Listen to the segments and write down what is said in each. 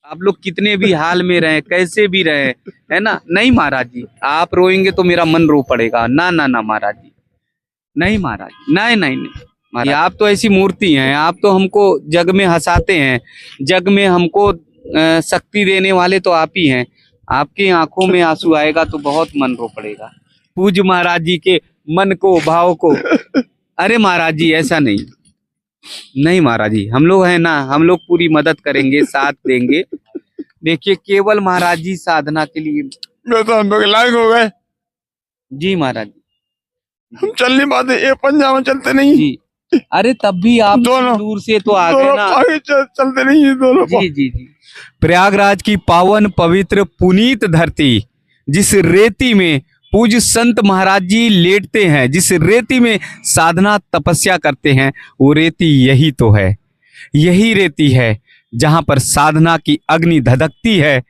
आप लोग कितने भी हाल में रहे, कैसे भी रहे, है ना? नहीं महाराज जी, आप रोएंगे तो मेरा मन रो पड़ेगा। ना ना ना महाराज जी, नहीं महाराज, नहीं नहीं नहीं महाराज, आप तो ऐसी मूर्ति हैं, आप तो हमको जग में हंसाते हैं, जग में हमको शक्ति देने वाले तो आप ही हैं। आपकी आंखों में आंसू आएगा तो बहुत मन रो पड़ेगा। पूज्य महाराज जी के मन को, भाव को। अरे महाराज जी ऐसा नहीं, नहीं महाराज जी, हम लोग हैं ना, हम लोग पूरी मदद करेंगे, साथ देंगे। देखिए केवल महाराज जी साधना के लिए। तो हम विकलांग हो गए जी महाराज जी, हम चल नहीं पाते, ये पंजा में चलते नहीं जी। अरे तब भी आप दोनों दूर से तो आ गए ना। आगे चलते नहीं है दोनों। जी जी जी। प्रयागराज की पावन पवित्र पुनीत धरती, जिस रेती में पूज्य संत महाराज जी लेटते हैं, जिस रेती में साधना तपस्या करते हैं, वो रेती यही तो है, यही रेती है जहां पर साधना की अग्नि धधकती है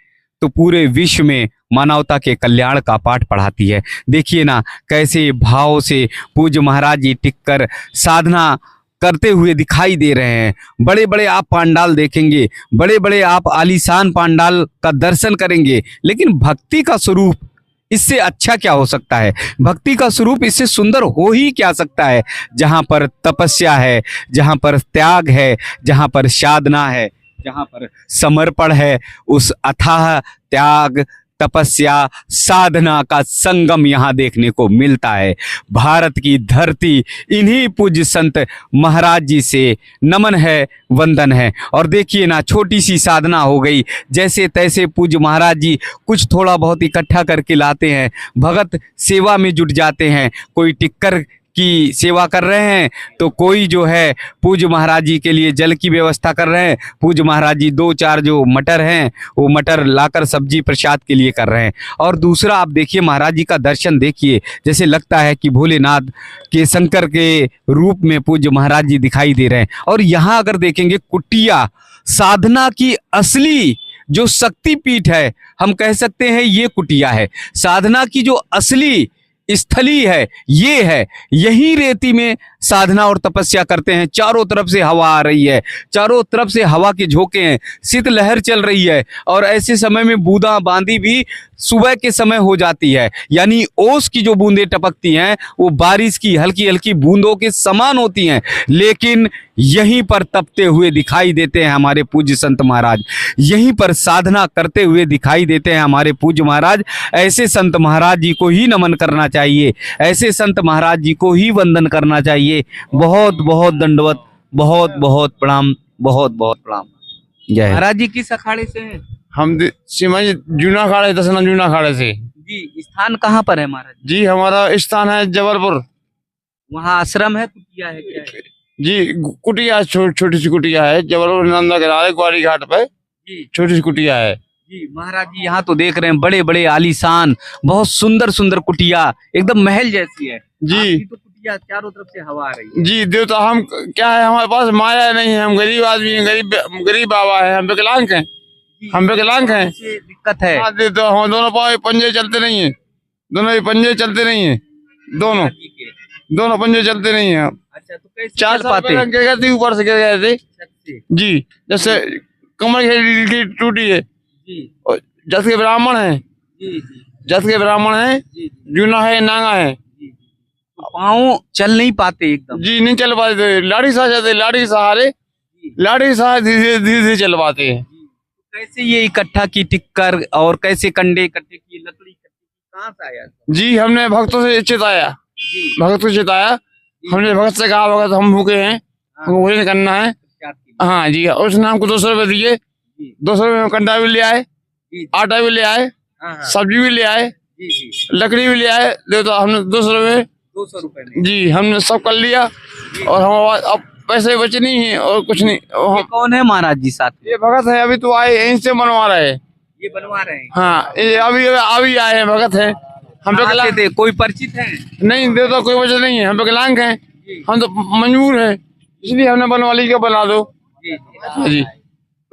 तो पूरे विश्व में मानवता के कल्याण का पाठ पढ़ाती है। देखिए ना कैसे भाव से पूज्य महाराज जी टिककर साधना करते हुए दिखाई दे रहे हैं। बड़े बड़े आप पांडाल देखेंगे, बड़े बड़े आप आलीशान पांडाल का दर्शन करेंगे, लेकिन भक्ति का स्वरूप इससे अच्छा क्या हो सकता है? भक्ति का स्वरूप इससे सुंदर हो ही क्या सकता है? जहां पर तपस्या है, जहां पर त्याग है, जहां पर साधना है, जहां पर समर्पण है, उस अथाह त्याग, तपस्या, साधना का संगम यहाँ देखने को मिलता है। भारत की धरती इन्हीं पूज्य संत महाराज जी से नमन है, वंदन है। और देखिए ना छोटी सी साधना हो गई, जैसे तैसे पूज्य महाराज जी कुछ थोड़ा बहुत इकट्ठा करके लाते हैं, भगत सेवा में जुट जाते हैं। कोई टिक्कर की सेवा कर रहे हैं तो कोई जो है पूज्य महाराज जी के लिए जल की व्यवस्था कर रहे हैं। पूज्य महाराज जी 2-4 जो मटर हैं वो मटर लाकर सब्जी प्रसाद के लिए कर रहे हैं। और दूसरा आप देखिए महाराज जी का दर्शन देखिए, जैसे लगता है कि भोलेनाथ के, शंकर के रूप में पूज्य महाराज जी दिखाई दे रहे हैं। और यहाँ अगर देखेंगे कुटिया, साधना की असली जो शक्तिपीठ है, हम कह सकते हैं ये कुटिया है। साधना की जो असली स्थली है ये है, यही रेती में साधना और तपस्या करते हैं। चारों तरफ से हवा आ रही है, चारों तरफ से हवा के झोंके हैं, शीतलहर चल रही है। और ऐसे समय में बूंदा बांदी भी सुबह के समय हो जाती है, यानी ओस की जो बूंदें टपकती हैं वो बारिश की हल्की हल्की बूंदों के समान होती हैं। लेकिन यहीं पर तपते हुए दिखाई देते हैं हमारे पूज्य संत महाराज, यहीं पर साधना करते हुए दिखाई देते हैं हमारे पूज्य महाराज। ऐसे संत महाराज जी को ही नमन करना चाहिए, ऐसे संत महाराज जी को ही वंदन करना चाहिए। बहुत बहुत दंडवत, बहुत बहुत प्रणाम, बहुत बहुत प्रणाम। जय महाराज जी किस अखाड़े से हैं? हम सीमा जी जूना अखाड़े, दसना जूना अखाड़े से। जी स्थान कहाँ पर है महाराज जी? हमारा स्थान है जबलपुर। वहाँ आश्रम है, कुटिया है, क्या है? जी कुटिया, छोटी सी कुटिया है जबलपुर नंदा किनारे ग्वारी घाट पे, जी छोटी सी कुटिया है। जी महाराज जी यहाँ तो देख रहे हैं बड़े बड़े आलीशान, बहुत सुंदर सुंदर कुटिया, एकदम महल जैसी है। जी आपकी तो कुटिया चारों तरफ से हवा आ रही है। जी देवता, हम क्या है, हमारे पास माया नहीं है, हम गरीब आदमी हैं, गरीब बाबा है, हम विकलांग हैं, हम विकलांग हैं। दिक्कत है हाँ, तो हम दोनों पाँव पंजे चलते नहीं है, दोनों ही पंजे चलते नहीं है, दोनों पंजे चलते नहीं है। अच्छा तो कैसे 4 चल साल पाते? पहले गिर गए थे, ऊपर से गिर गए थे जी। जैसे कमर की टूटी है। और जस के ब्राह्मण है, जस के ब्राह्मण है, जूना है, नांगा है, पाँव चल नहीं पाते एकदम। जी नहीं चल पाते, लाड़ी सहा जाते, लाड़ी के सहारे, लाड़ी के सहारे धीरे धीरे चल पाते हैं। कैसे ये इकट्ठा की टिक्कर और कैसे कंडे इकट्ठे की, लकड़ी कहाँ से आया? जी हमने भक्तों से चिताया, भक्तों से चिताया, हमने भगत से कहा भगत हम भूखे हैं, हमको भोजन करना है। हाँ जी, उसने हमको 200 रुपए दिए, 200 रुपए में कंडा भी ले आए, आटा भी ले आए, सब्जी भी ले आए, लकड़ी भी ले आए। देवता हमने 200 रुपए जी हमने सब कर लिया। और हम अब पैसे बचे नहीं है और कुछ नहीं। ये कौन है महाराज जी साथ? ये भगत है, अभी तो आए, यहीं से बनवा रहे हैं। ये बनवा रहे हैं? हाँ ये अभी आए हैं, भगत है। हम विकलांग थे, कोई परिचित है? नहीं, देवता कोई वजह नहीं है, हम विकलांग हैं, हम तो मजबूर हैं, इसलिए हमने बनवा ली, क्या बना दो। जी जी।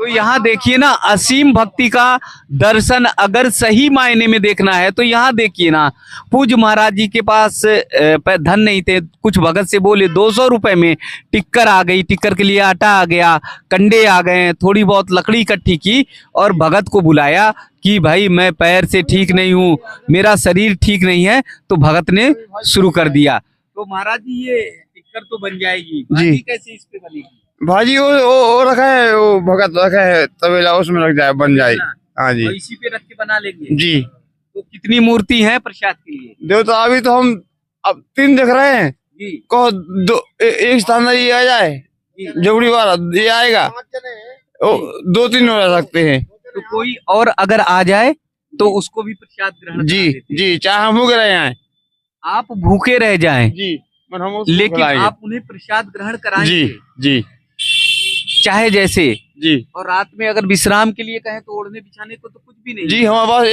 तो यहाँ देखिए ना, असीम भक्ति का दर्शन अगर सही मायने में देखना है तो यहाँ देखिए ना, पूज्य महाराज जी के पास धन नहीं थे। कुछ भगत से बोले 200 रुपए में टिक्कर आ गई, टिक्कर के लिए आटा आ गया, कंडे आ गए, थोड़ी बहुत लकड़ी इकट्ठी की और भगत को बुलाया कि भाई मैं पैर से ठीक नहीं हूँ, मेरा शरीर ठीक नहीं है। तो भगत ने शुरू कर दिया। तो महाराज जी ये टिक्कर तो बन जाएगी, भाजी कैसे इस पे बनेगी? भाजी वो रखा है, वो भगत रखा है तबेला, उसमें रख जाए, बन जाए। हाँ जी, तो इसी पे रख के बना लेंगे जी। तो कितनी मूर्ति है प्रसाद के लिए? देवता अभी तो हम अब 3 देख रहे हैं जी को एक स्थान ये आ जाए, जबड़ी वाला ये आएगा, 2-3 हो सकते हैं। तो कोई और अगर आ जाए तो उसको भी प्रसाद ग्रहण जी करा देते हैं। जी, चाहे हम भूख रहे हैं आप भूखे रह जाएं जी, पर हम उसको लेकिन खिलाएंगे। आप उन्हें प्रसाद ग्रहण कराएंगे जी जी चाहे जैसे। जी और रात में अगर विश्राम के लिए कहें तो ओढ़ने बिछाने को तो कुछ भी नहीं जी, हमारे पास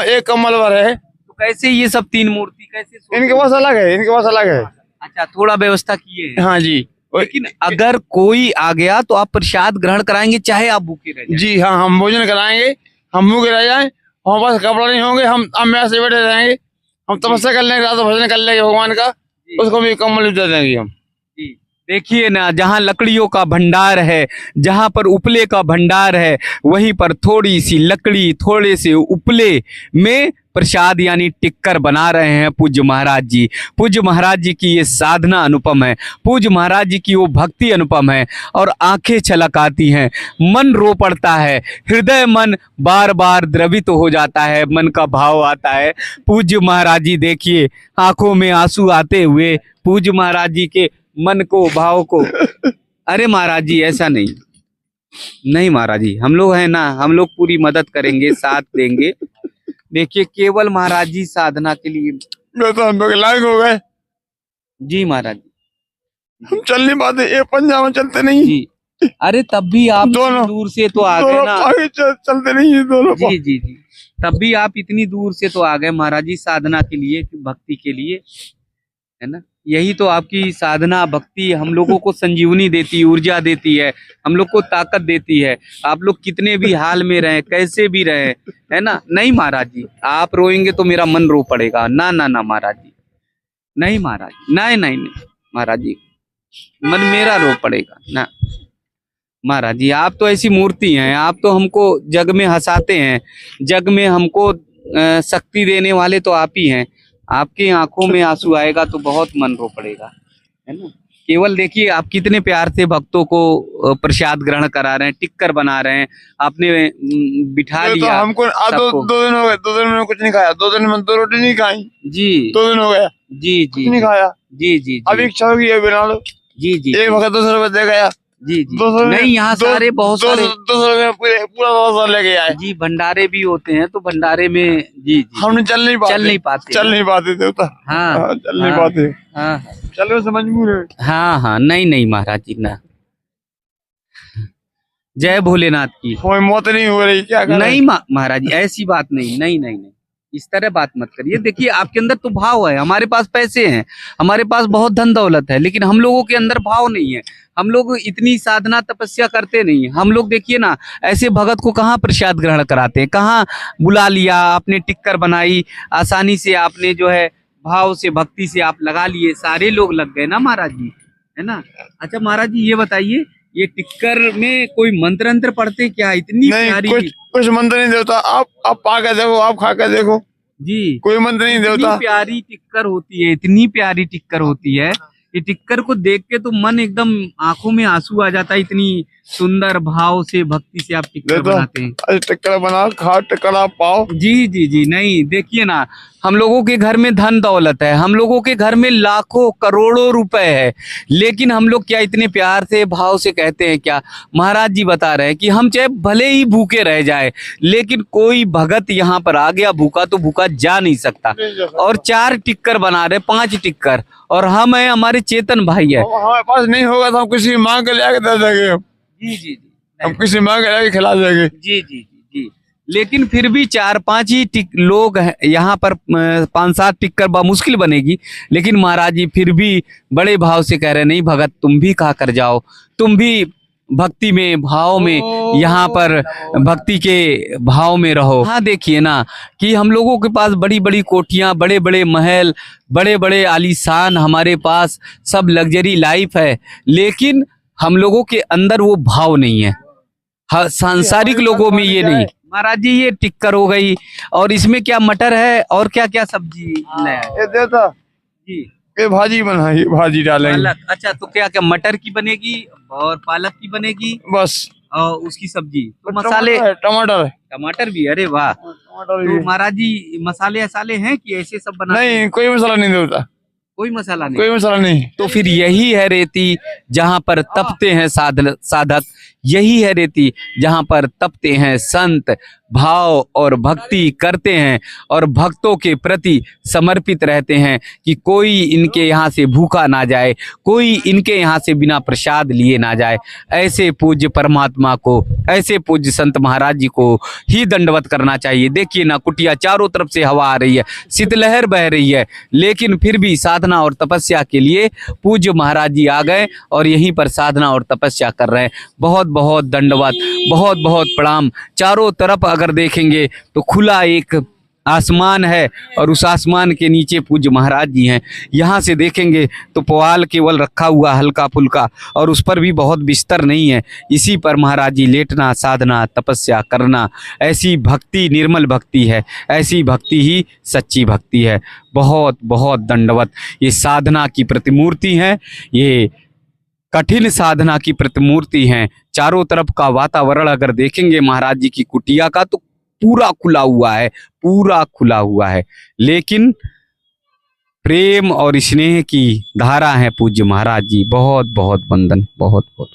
एक कम्बल भर है। तो कैसे ये सब 3 मूर्ति कैसे सोते इनके पास अलग है, इनके पास अलग है। अच्छा, थोड़ा व्यवस्था किए हैं। हाँ जी, लेकिन अगर कोई आ गया तो आप प्रसाद ग्रहण कराएंगे चाहे आप भूखे रह जाएं। जी हाँ, हम भोजन कराएंगे, हम भूखे रह जाए, हमारे पास कपड़ा नहीं होंगे, हम ऐसे बैठे रहेंगे, हम तपस्या कर लेंगे, रात भजन कर लेंगे भगवान का, उसको भी कम्बल दे देंगे हम। जी, देखिए ना, जहाँ लकड़ियों का भंडार है, जहाँ पर उपले का भंडार है, वहीं पर थोड़ी सी लकड़ी, थोड़े से उपले में प्रसाद यानी टिक्कर बना रहे हैं पूज्य महाराज जी। पूज्य महाराज जी की ये साधना अनुपम है, पूज्य महाराज जी की वो भक्ति अनुपम है और आंखें छलक आती हैं, मन रो पड़ता है, हृदय मन बार बार द्रवित हो जाता है, मन का भाव आता है। पूज्य महाराज जी देखिए, आंखों में आंसू आते हुए पूज्य महाराज जी के मन को, भाव को। अरे महाराज जी ऐसा नहीं महाराज जी, हम लोग हैं ना, हम लोग पूरी मदद करेंगे, साथ देंगे। देखिए, केवल महाराज जी साधना के लिए तो हम लायक हो गए जी महाराज जी, हम चल नहीं पाते, ये पंजा में चलते नहीं जी। अरे तब भी आप दोनों दूर से तो आ गए ना। आगे चलते नहीं है दोनों। जी जी जी, तब भी आप इतनी दूर से तो आ गए महाराज जी साधना के लिए, भक्ति के लिए, है ना। यही तो आपकी साधना भक्ति हम लोगों को संजीवनी देती है, ऊर्जा देती है, हम लोग को ताकत देती है। आप लोग कितने भी हाल में रहे, कैसे भी रहे, है ना। नहीं महाराज जी, आप रोएंगे तो मेरा मन रो पड़ेगा। ना ना ना महाराज जी, नहीं महाराज, नहीं नहीं नहीं महाराज जी, मन मेरा रो पड़ेगा ना महाराज जी। आप तो ऐसी मूर्ति हैं, आप तो हमको जग में हंसाते हैं, जग में हमको शक्ति देने वाले तो आप ही हैं। आपकी आंखों में आंसू आएगा तो बहुत मन रो पड़ेगा, है ना। केवल देखिए आप कितने प्यार से भक्तों को प्रसाद ग्रहण करा रहे हैं, टिक्कर बना रहे हैं, आपने बिठा लिया। तो हमको 2 दिन हो गए, 2 दिन में कुछ नहीं खाया, 2 दिन में 2 रोटी नहीं खाई जी, 2 दिन हो गया जी जी, नहीं खाया जी जी। अब इच्छा होगी बना लो जी जी। एक वक्त 200 रुपए दे गया जी जी। नहीं, यहाँ सारे बहुत सारे 200 रुपए पूरा 200 लेके आए जी। भंडारे भी होते हैं तो भंडारे में जी जी हम चल नहीं पाते देवता। हाँ, चल नहीं पाते। हाँ, चलो से मजबूर है। हाँ हाँ, नहीं महाराज जी ना। जय भोलेनाथ की। कोई मौत नहीं हो रही क्या? नहीं महाराज जी, ऐसी बात नहीं, नहीं इस तरह बात मत करिए। देखिए आपके अंदर तो भाव है, हमारे पास पैसे हैं, हमारे पास बहुत धन दौलत है, लेकिन हम लोगों के अंदर भाव नहीं है। हम लोग इतनी साधना तपस्या करते नहीं है। हम लोग देखिए ना, ऐसे भगत को कहाँ प्रसाद ग्रहण कराते हैं, कहाँ बुला लिया, आपने टिक्कर बनाई, आसानी से आपने जो है भाव से भक्ति से आप लगा लिए, सारे लोग लग गए ना महाराज जी, है ना। अच्छा महाराज जी ये बताइए, ये टिक्कर में कोई मंत्र अंत्र पढ़ते क्या? इतनी प्यारी कुछ मंत्र नहीं देवता। आप पा के देखो, आप खा के देखो जी, कोई मंत्र नहीं देवता। इतनी प्यारी टिक्कर होती है, इतनी प्यारी टिक्कर होती है। ये टिक्कर को देख के तो मन एकदम आंखों में आंसू आ जाता है, इतनी सुंदर भाव से भक्ति से आप टिक्कर बनाते हैं। टिक्कर बना, खा, टिक्कर आप पाओ। जी जी जी। नहीं देखिए ना, हम लोगों के घर में धन दौलत है, हम लोगों के घर में लाखों करोड़ों रुपए है, लेकिन हम लोग क्या इतने प्यार से भाव से कहते हैं क्या? महाराज जी बता रहे हैं कि हम चाहे भले ही भूखे रह जाए, लेकिन कोई भगत यहाँ पर आ गया भूखा तो भूखा जा नहीं सकता। और 4 टिक्कर बना रहे, 5 टिक्कर, और हम है, हमारे चेतन भाई है। हमारे पास नहीं होगा तो हम किसी मांग के लेके दे देंगे। जी जी जी, हम किसी मांग के लेके खिला देंगे। जी जी जी। लेकिन फिर भी 4-5 ही लोग यहाँ पर 5-7 टिक्कर मुश्किल बनेगी, लेकिन महाराज जी फिर भी बड़े भाव से कह रहे नहीं भगत तुम भी खा कर जाओ, तुम भी भक्ति में, भाव में, यहाँ पर भक्ति के भाव में रहो। हाँ देखिए ना कि हम लोगों के पास बड़ी बड़ी कोठियाँ, बड़े बड़े महल, बड़े बड़े आलीशान हमारे पास सब लग्जरी लाइफ है, लेकिन हम लोगों के अंदर वो भाव नहीं है। सांसारिक लोगों में ये नहीं। महाराज जी ये टिक्कर हो गई, और इसमें क्या मटर है और क्या क्या सब्जी है? ये देता जी, ये भाजी बनाई, भाजी डालेंगे। पालक। अच्छा, तो क्या क्या मटर की बनेगी और पालक की बनेगी बस। और उसकी सब्जी तो मसाले, टमाटर टमाटर भी। अरे वाह, टमाटर तो महाराज जी मसाले असाले हैं कि ऐसे सब बना? नहीं, कोई मसाला नहीं देता, कोई मसाला नहीं, कोई मसाला नहीं। तो फिर यही है रेती जहाँ पर तपते हैं साधक, यही है रेती जहाँ पर तपते हैं संत, भाव और भक्ति करते हैं और भक्तों के प्रति समर्पित रहते हैं कि कोई इनके यहाँ से भूखा ना जाए, कोई इनके यहाँ से बिना प्रसाद लिए ना जाए। ऐसे पूज्य परमात्मा को, ऐसे पूज्य संत महाराज जी को ही दंडवत करना चाहिए। देखिए ना, कुटिया चारों तरफ से हवा आ रही है, शीतलहर बह रही है, लेकिन फिर भी साधना और तपस्या के लिए पूज्य महाराज जी आ गए और यहीं पर साधना और तपस्या कर रहे हैं। बहुत बहुत दंडवत, बहुत बहुत प्रणाम। चारों तरफ अगर देखेंगे तो खुला एक आसमान है और उस आसमान के नीचे पूज्य महाराज जी हैं। यहाँ से देखेंगे तो पुआल केवल रखा हुआ हल्का फुल्का, और उस पर भी बहुत बिस्तर नहीं है। इसी पर महाराज जी लेटना, साधना, तपस्या करना, ऐसी भक्ति निर्मल भक्ति है, ऐसी भक्ति ही सच्ची भक्ति है। बहुत बहुत दंडवत। ये साधना की प्रतिमूर्ति है, ये कठिन साधना की प्रतिमूर्ति हैं। चारों तरफ का वातावरण अगर देखेंगे महाराज जी की कुटिया का तो पूरा खुला हुआ है, पूरा खुला हुआ है, लेकिन प्रेम और स्नेह की धारा है पूज्य महाराज जी। बहुत बहुत वंदन, बहुत बहुत।